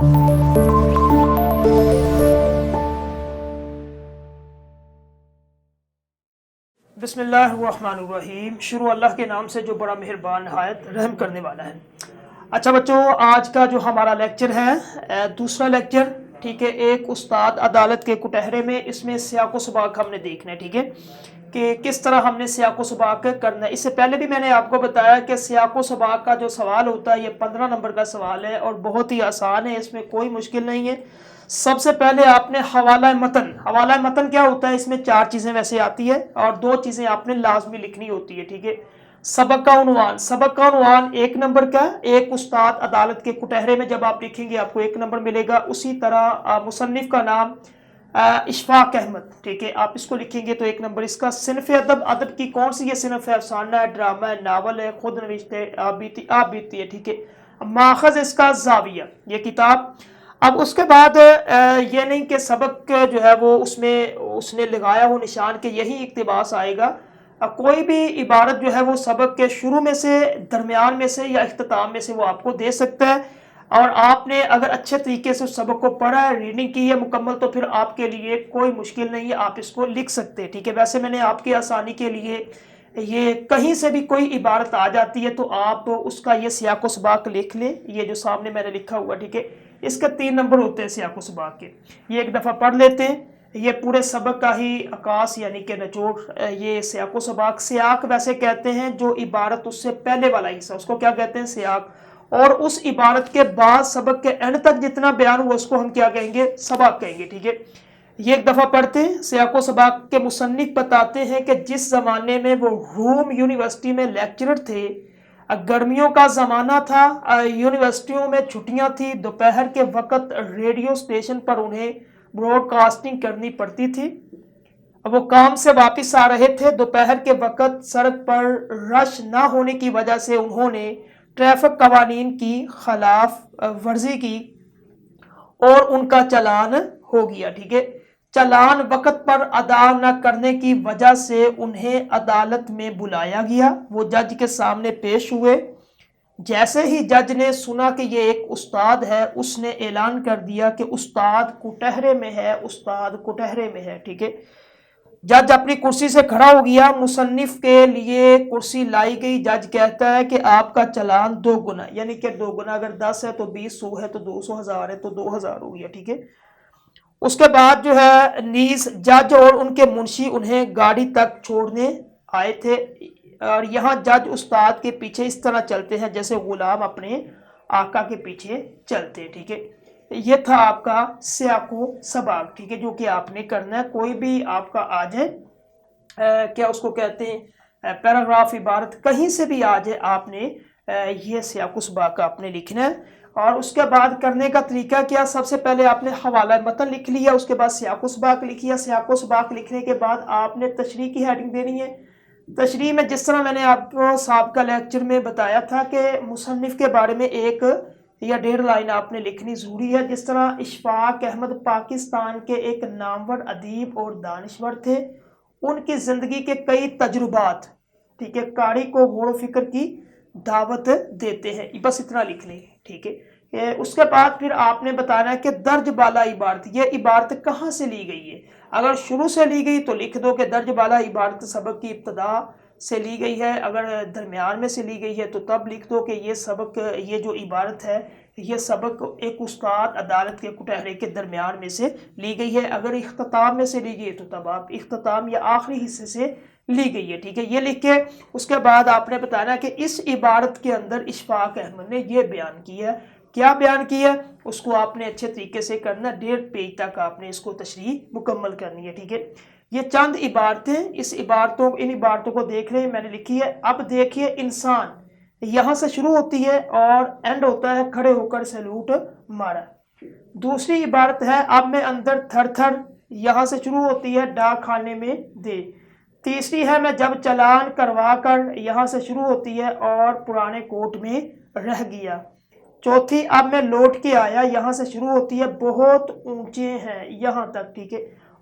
بسم اللہ الرحمن الرحیم۔ شروع اللہ کے نام سے جو بڑا مہربان نہایت رحم کرنے والا ہے۔ اچھا بچوں، آج کا جو ہمارا لیکچر ہے دوسرا لیکچر، ٹھیک ہے، ایک استاد عدالت کے کٹہرے میں، اس میں سیاق و سباق ہم نے دیکھنا ہے، ٹھیک ہے، کہ کس طرح ہم نے سیاق و سباق کرنا ہے۔ اس سے پہلے بھی میں نے آپ کو بتایا کہ سیاق و سباق کا جو سوال ہوتا ہے یہ 15 نمبر کا سوال ہے اور بہت ہی آسان ہے، اس میں کوئی مشکل نہیں ہے۔ سب سے پہلے آپ نے حوالہ متن کیا ہوتا ہے، اس میں 4 چیزیں ویسے آتی ہے اور 2 چیزیں آپ نے لازمی لکھنی ہوتی ہے، ٹھیک ہے۔ سبق کا عنوان 1 نمبر کا، ایک استاد عدالت کے کٹہرے میں جب آپ لکھیں گے آپ کو 1 نمبر ملے گا۔ اسی طرح مصنف کا نام اشفاق احمد، ٹھیک ہے، آپ اس کو لکھیں گے تو 1 نمبر۔ اس کا صنف ادب کی کون سی یہ صنف ہے؟ افسانہ ہے، ڈرامہ ہے، ناول ہے، خود نوشت ہے، آپ بیتی ہے، ٹھیک ہے۔ ماخذ اس کا زاویہ، یہ کتاب۔ اب اس کے بعد یہ نہیں کہ سبق جو ہے وہ اس نے لگایا ہو نشان کہ یہی اقتباس آئے گا۔ کوئی بھی عبارت جو ہے وہ سبق کے شروع میں سے، درمیان میں سے یا اختتام میں سے وہ آپ کو دے سکتا ہے، اور آپ نے اگر اچھے طریقے سے سبق کو پڑھا ہے، ریڈنگ کی ہے مکمل، تو پھر آپ کے لیے کوئی مشکل نہیں ہے، آپ اس کو لکھ سکتے ہیں، ٹھیک ہے۔ ویسے میں نے آپ کی آسانی کے لیے یہ کہیں سے بھی کوئی عبارت آ جاتی ہے تو آپ اس کا یہ سیاق و سباق لکھ لیں، یہ جو سامنے میں نے لکھا ہوا، ٹھیک ہے۔ اس کے 3 نمبر ہوتے ہیں سیاق و سباق کے، یہ ایک دفعہ پڑھ لیتے ہیں، یہ پورے سبق کا ہی عکاس یعنی کہ نچوڑ یہ سیاق و سباق۔ سیاق ویسے کہتے ہیں جو عبارت اس سے پہلے والا حصہ، اس کو کیا کہتے ہیں؟ سیاق۔ اور اس عبارت کے بعد سبق کے اینڈ تک جتنا بیان ہوا اس کو ہم کیا کہیں گے؟ سباق کہیں گے، ٹھیک ہے۔ یہ ایک دفعہ پڑھتے ہیں۔ سیاق و سباق کے مصنف بتاتے ہیں کہ جس زمانے میں وہ روم یونیورسٹی میں لیکچرر تھے، گرمیوں کا زمانہ تھا، یونیورسٹیوں میں چھٹیاں تھی، دوپہر کے وقت ریڈیو سٹیشن پر انہیں براڈ کاسٹنگ کرنی پڑتی تھی۔ وہ کام سے واپس آ رہے تھے، دوپہر کے وقت سڑک پر رش نہ ہونے کی وجہ سے انہوں نے ٹریفک قوانین کی خلاف ورزی کی اور ان کا چلان ہو گیا، ٹھیک ہے۔ چلان وقت پر ادا نہ کرنے کی وجہ سے انہیں عدالت میں بلایا گیا، وہ جج کے سامنے پیش ہوئے۔ جیسے ہی جج نے سنا کہ یہ ایک استاد ہے، اس نے اعلان کر دیا کہ استاد کٹہرے میں ہے، استاد کٹہرے میں ہے، ٹھیک ہے۔ جج اپنی کرسی سے کھڑا ہو گیا، مصنف کے لیے کرسی لائی گئی۔ جج کہتا ہے کہ آپ کا چلان 2 گنا، یعنی کہ 2 گنا، اگر 10 ہے تو 20، 100 ہے تو 200، 1000 ہے تو 2000 ہو گیا، ٹھیک ہے۔ اس کے بعد جو ہے نیز جج اور ان کے منشی انہیں گاڑی تک چھوڑنے آئے تھے، اور یہاں جج استاد کے پیچھے اس طرح چلتے ہیں جیسے غلام اپنے آقا کے پیچھے چلتے، ٹھیک ہے۔ یہ تھا آپ کا سیاق و سباق، ٹھیک ہے، جو کہ آپ نے کرنا ہے۔ کوئی بھی آپ کا آ جائے کیا اس کو کہتے ہیں پیراگراف، عبارت کہیں سے بھی آ جائے، آپ نے یہ سیاق و سباق آپ نے لکھنا ہے۔ اور اس کے بعد کرنے کا طریقہ کیا؟ سب سے پہلے آپ نے حوالہ متن لکھ لیا، اس کے بعد سیاق و سباق لکھیا۔ سیاق و سباق لکھنے کے بعد آپ نے تشریح کی ہیڈنگ دینی ہے۔ تشریح میں جس طرح میں نے آپ کو سابقہ لیکچر میں بتایا تھا کہ مصنف کے بارے میں 1 یا 1.5 لائن آپ نے لکھنی ضروری ہے۔ جس طرح اشفاق احمد پاکستان کے ایک نامور ادیب اور دانشور تھے، ان کی زندگی کے کئی تجربات، ٹھیک ہے، قاری کو غور و فکر کی دعوت دیتے ہیں، بس اتنا لکھ لیں، ٹھیک ہے۔ اس کے بعد پھر آپ نے بتانا ہے کہ درج بالا عبارت، یہ عبارت کہاں سے لی گئی ہے۔ اگر شروع سے لی گئی تو لکھ دو کہ درج بالا عبارت سبق کی ابتدا سے لی گئی ہے، اگر درمیان میں سے لی گئی ہے تو تب لکھ دو کہ یہ سبق، یہ جو عبارت ہے یہ سبق ایک استاد عدالت کے کٹہرے کے درمیان میں سے لی گئی ہے۔ اگر اختتام میں سے لی گئی ہے تو تب آپ اختتام یا آخری حصے سے لی گئی ہے، ٹھیک ہے، یہ لکھ کے اس کے بعد آپ نے بتانا کہ اس عبارت کے اندر اشفاق احمد نے یہ بیان کیا ہے، کیا بیان کیا ہے اس کو آپ نے اچھے طریقے سے کرنا، 1.5 پیج تک آپ نے اس کو تشریح مکمل کرنی ہے، ٹھیک ہے۔ یہ چند عبارتیں، ان عبارتوں کو دیکھ لیں، میں نے لکھی ہے۔ اب دیکھیے، انسان یہاں سے شروع ہوتی ہے اور اینڈ ہوتا ہے کھڑے ہو کر سیلوٹ مارا۔ دوسری عبارت ہے اب میں اندر تھر تھر، یہاں سے شروع ہوتی ہے ڈاک خانے میں دے۔ تیسری ہے میں جب چلان کروا کر، یہاں سے شروع ہوتی ہے اور پرانے کوٹ میں رہ گیا۔ چوتھی اب میں لوٹ کے آیا، یہاں سے شروع ہوتی ہے بہت اونچے ہیں، یہاں تک، ٹھیک ہے۔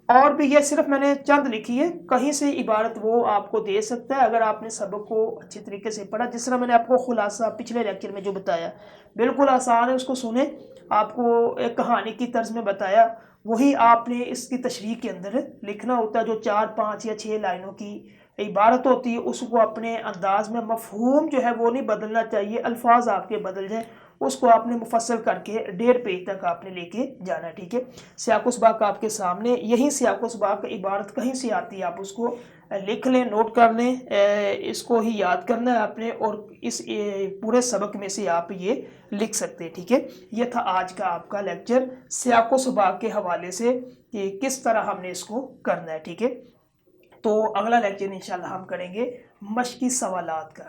اور بھی یہ صرف میں نے چند لکھی ہے، کہیں سے عبارت وہ آپ کو دے سکتا ہے اگر آپ نے سبق کو اچھے طریقے سے پڑھا۔ جس طرح میں نے آپ کو خلاصہ پچھلے لیکچر میں جو بتایا بالکل آسان ہے، اس کو سنیں آپ کو ایک کہانی کی طرز میں بتایا، وہی آپ نے اس کی تشریح کے اندر لکھنا ہوتا ہے۔ جو 4 5 یا 6 لائنوں کی عبارت ہوتی ہے اس کو اپنے انداز میں، مفہوم جو ہے وہ نہیں بدلنا چاہیے، الفاظ آپ کے بدل جائیں، اس کو آپ نے مفصل کر کے 1.5 پیج تک آپ نے لے کے جانا ہے، ٹھیک ہے۔ سیاق و سباق آپ کے سامنے، یہی سیاق و سباق عبارت کہیں سے آتی ہے آپ اس کو لکھ لیں، نوٹ کر لیں، اس کو ہی یاد کرنا ہے آپ نے، اور اس پورے سبق میں سے آپ یہ لکھ سکتے ہیں، ٹھیک ہے۔ یہ تھا آج کا آپ کا لیکچر سیاق و سباق کے حوالے سے کہ کس طرح ہم نے اس کو کرنا ہے، ٹھیک ہے۔ تو اگلا لیکچر انشاءاللہ ہم کریں گے مشقی سوالات کا۔